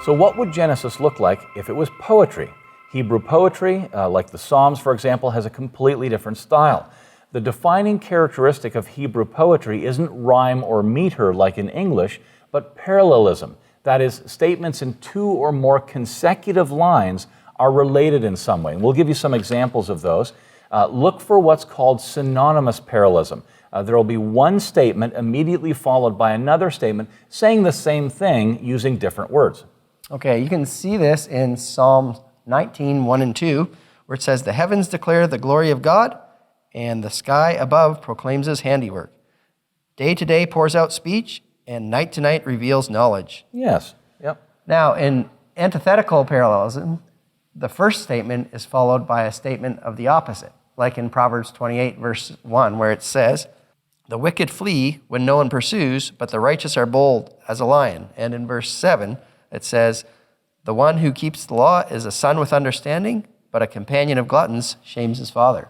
So what would Genesis look like if it was poetry? Hebrew poetry, like the Psalms, for example, has a completely different style. The defining characteristic of Hebrew poetry isn't rhyme or meter like in English, but parallelism. That is, statements in two or more consecutive lines are related in some way. And we'll give you some examples of those. Look for what's called synonymous parallelism. There will be one statement immediately followed by another statement saying the same thing using different words. Okay, you can see this in Psalm 19, 1 and 2, where it says, "The heavens declare the glory of God, and the sky above proclaims his handiwork. Day to day pours out speech, and night to night reveals knowledge." Yes, yep. Now, in antithetical parallelism, the first statement is followed by a statement of the opposite, like in Proverbs 28, verse 1, where it says, "The wicked flee when no one pursues, but the righteous are bold as a lion." And in verse 7, it says, "The one who keeps the law is a son with understanding, but a companion of gluttons shames his father."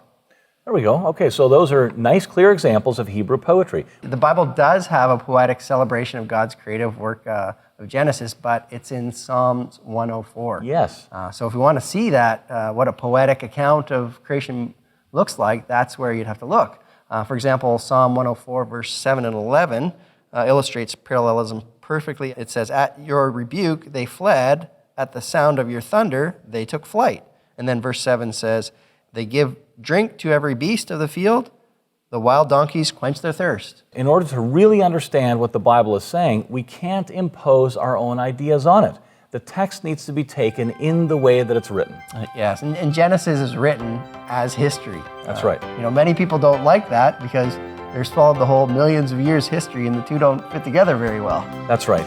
There we go. Okay, so those are nice, clear examples of Hebrew poetry. The Bible does have a poetic celebration of God's creative work of Genesis, but it's in Psalms 104. Yes. So if we want to see that, what a poetic account of creation looks like, that's where you'd have to look. For example, Psalm 104, verse 7 and 11 illustrates parallelism perfectly. It says, "At your rebuke they fled, at the sound of your thunder they took flight." And then verse 7 says, "They give drink to every beast of the field, the wild donkeys quench their thirst." In order to really understand what the Bible is saying, we can't impose our own ideas on it. The text needs to be taken in the way that it's written. Yes, and Genesis is written as history. That's right. Many people don't like that because they're swallowed the whole millions of years history, and the two don't fit together very well. That's right.